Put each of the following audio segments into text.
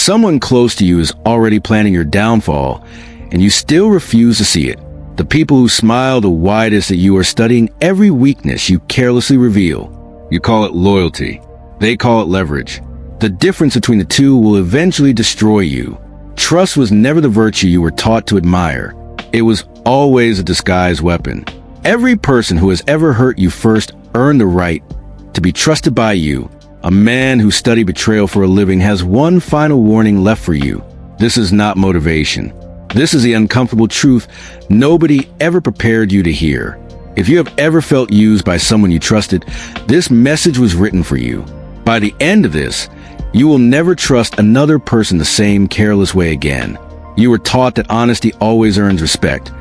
Someone close to you is already planning your downfall, and you still refuse to see it. The people who smile the widest at you are studying every weakness you carelessly reveal. You call it loyalty. They call it leverage. The difference between the two will eventually destroy you. Trust was never the virtue you were taught to admire. It was always a disguised weapon. Every person who has ever hurt you first earned the right to be trusted by you. A man who studied betrayal for a living has one final warning left for you. This is not motivation. This is the uncomfortable truth nobody ever prepared you to hear. If you have ever felt used by someone you trusted, this message was written for you. By the end of this, you will never trust another person the same careless way again. You were taught that honesty always earns respect,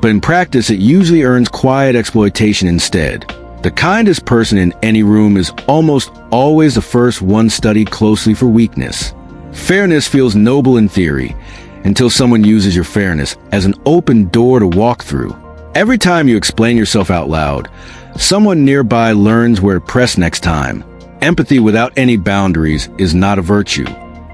but in practice it usually earns quiet exploitation instead. The kindest person in any room is almost always the first one studied closely for weakness. Fairness feels noble in theory, until someone uses your fairness as an open door to walk through. Every time you explain yourself out loud, someone nearby learns where to press next time. Empathy without any boundaries is not a virtue.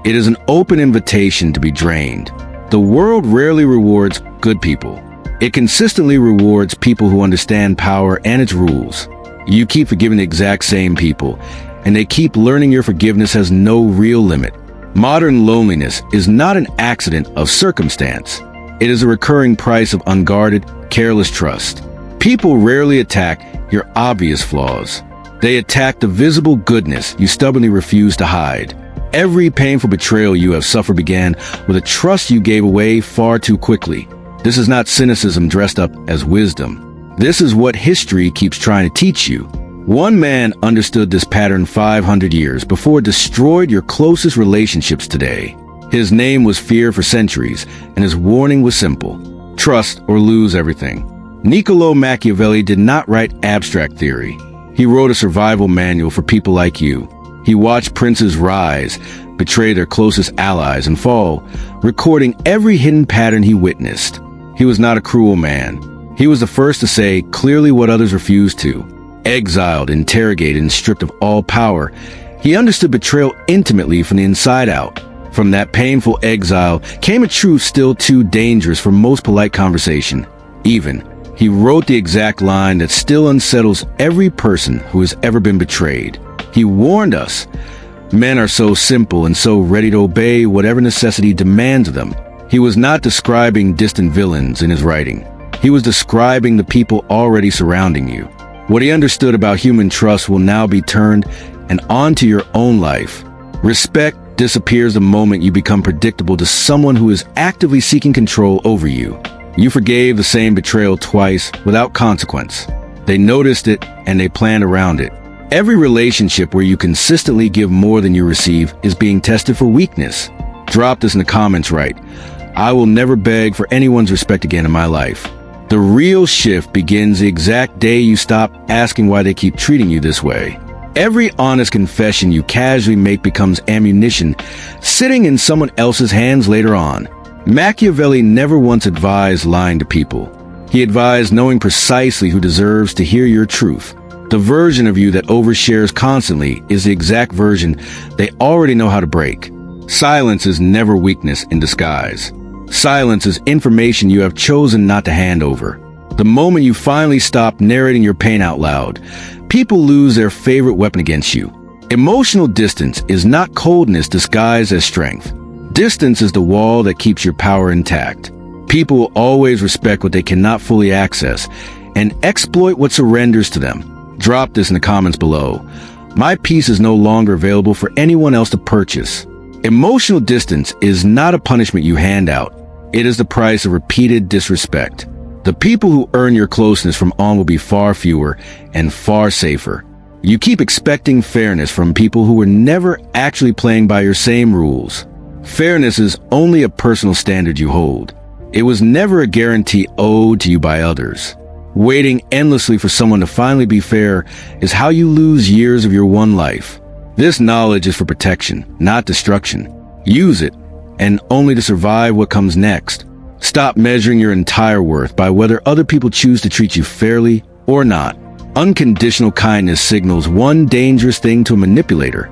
It is an open invitation to be drained. The world rarely rewards good people. It consistently rewards people who understand power and its rules. You keep forgiving the exact same people, and they keep learning your forgiveness has no real limit. Modern loneliness is not an accident of circumstance. It is a recurring price of unguarded, careless trust. People rarely attack your obvious flaws. They attack the visible goodness you stubbornly refuse to hide. Every painful betrayal you have suffered began with a trust you gave away far too quickly. This is not cynicism dressed up as wisdom. This is what history keeps trying to teach you. One man understood this pattern 500 years before it destroyed your closest relationships today. His name was feared for centuries, and his warning was simple: trust or lose everything. Niccolo Machiavelli did not write abstract theory. He wrote a survival manual for people like you. He watched princes rise, betray their closest allies, and fall, recording every hidden pattern he witnessed. He was not a cruel man. He was the first to say clearly what others refused to. Exiled, interrogated, and stripped of all power, he understood betrayal intimately from the inside out. From that painful exile came a truth still too dangerous for most polite conversation. He wrote the exact line that still unsettles every person who has ever been betrayed. He warned us, men are so simple and so ready to obey whatever necessity demands of them. He was not describing distant villains in his writing. He was describing the people already surrounding you. What he understood about human trust will now be turned and onto your own life. Respect disappears the moment you become predictable to someone who is actively seeking control over you. You forgave the same betrayal twice without consequence. They noticed it and they planned around it. Every relationship where you consistently give more than you receive is being tested for weakness. Drop this in the comments right. I will never beg for anyone's respect again in my life. The real shift begins the exact day you stop asking why they keep treating you this way. Every honest confession you casually make becomes ammunition sitting in someone else's hands later on. Machiavelli never once advised lying to people. He advised knowing precisely who deserves to hear your truth. The version of you that overshares constantly is the exact version they already know how to break. Silence is never weakness in disguise. Silence is information you have chosen not to hand over. The moment you finally stop narrating your pain out loud, people lose their favorite weapon against you. Emotional distance is not coldness disguised as strength. Distance is the wall that keeps your power intact. People will always respect what they cannot fully access and exploit what surrenders to them. Drop this in the comments below. My peace is no longer available for anyone else to purchase. Emotional distance is not a punishment you hand out. It is the price of repeated disrespect. The people who earn your closeness from on will be far fewer and far safer. You keep expecting fairness from people who were never actually playing by your same rules. Fairness is only a personal standard you hold. It was never a guarantee owed to you by others. Waiting endlessly for someone to finally be fair is how you lose years of your one life. This knowledge is for protection, not destruction. Use it, and only to survive what comes next. Stop measuring your entire worth by whether other people choose to treat you fairly or not. Unconditional kindness signals one dangerous thing to a manipulator: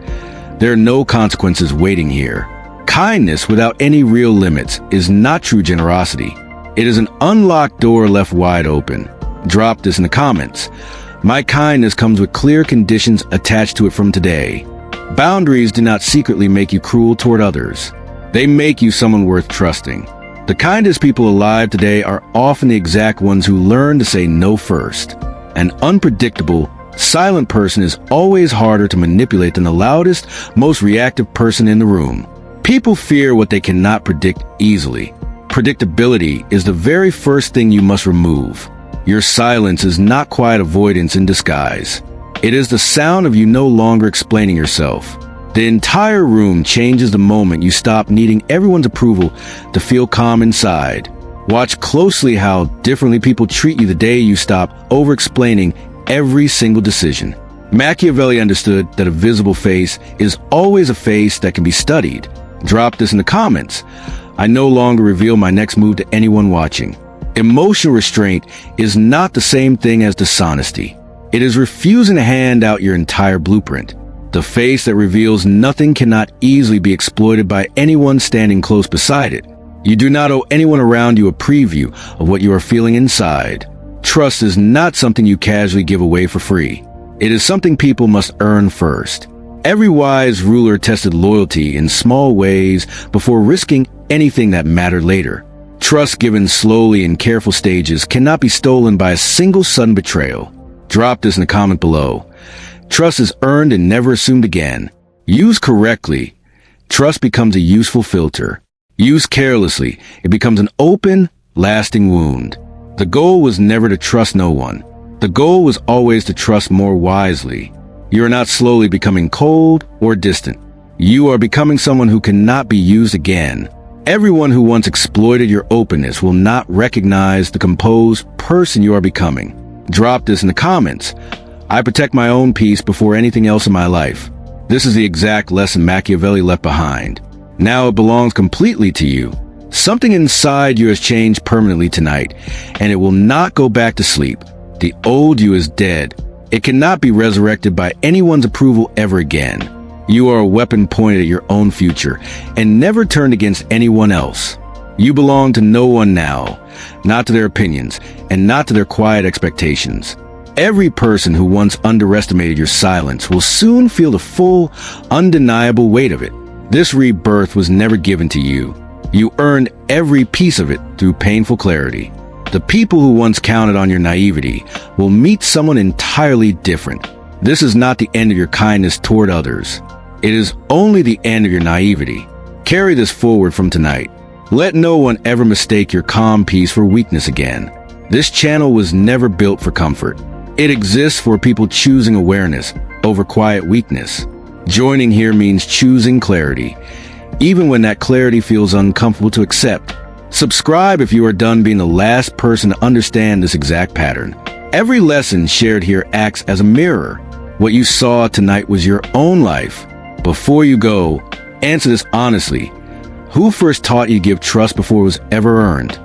there are no consequences waiting here. Kindness without any real limits is not true generosity. It is an unlocked door left wide open. Drop this in the comments. My kindness comes with clear conditions attached to it from today. Boundaries do not secretly make you cruel toward others. They make you someone worth trusting. The kindest people alive today are often the exact ones who learn to say no first. An unpredictable, silent person is always harder to manipulate than the loudest, most reactive person in the room. People fear what they cannot predict easily. Predictability is the very first thing you must remove. Your silence is not quiet avoidance in disguise. It is the sound of you no longer explaining yourself. The entire room changes the moment you stop needing everyone's approval to feel calm inside. Watch closely how differently people treat you the day you stop over-explaining every single decision. Machiavelli understood that a visible face is always a face that can be studied. Drop this in the comments. I no longer reveal my next move to anyone watching. Emotional restraint is not the same thing as dishonesty. It is refusing to hand out your entire blueprint. The face that reveals nothing cannot easily be exploited by anyone standing close beside it. You do not owe anyone around you a preview of what you are feeling inside. Trust is not something you casually give away for free. It is something people must earn first. Every wise ruler tested loyalty in small ways before risking anything that mattered later. Trust given slowly in careful stages cannot be stolen by a single sudden betrayal. Drop this in the comment below. Trust is earned and never assumed again. Used correctly, trust becomes a useful filter. Used carelessly, it becomes an open, lasting wound. The goal was never to trust no one. The goal was always to trust more wisely. You are not slowly becoming cold or distant. You are becoming someone who cannot be used again. Everyone who once exploited your openness will not recognize the composed person you are becoming. Drop this in the comments. I protect my own peace before anything else in my life. This is the exact lesson Machiavelli left behind. Now it belongs completely to you. Something inside you has changed permanently tonight, and it will not go back to sleep. The old you is dead. It cannot be resurrected by anyone's approval ever again. You are a weapon pointed at your own future, and never turned against anyone else. You belong to no one now, not to their opinions, and not to their quiet expectations. Every person who once underestimated your silence will soon feel the full, undeniable weight of it. This rebirth was never given to you. You earned every piece of it through painful clarity. The people who once counted on your naivety will meet someone entirely different. This is not the end of your kindness toward others. It is only the end of your naivety. Carry this forward from tonight. Let no one ever mistake your calm peace for weakness again. This channel was never built for comfort. It exists for people choosing awareness over quiet weakness. Joining here means choosing clarity, even when that clarity feels uncomfortable to accept. Subscribe if you are done being the last person to understand this exact pattern. Every lesson shared here acts as a mirror. What you saw tonight was your own life. Before you go, answer this honestly. Who first taught you to give trust before it was ever earned?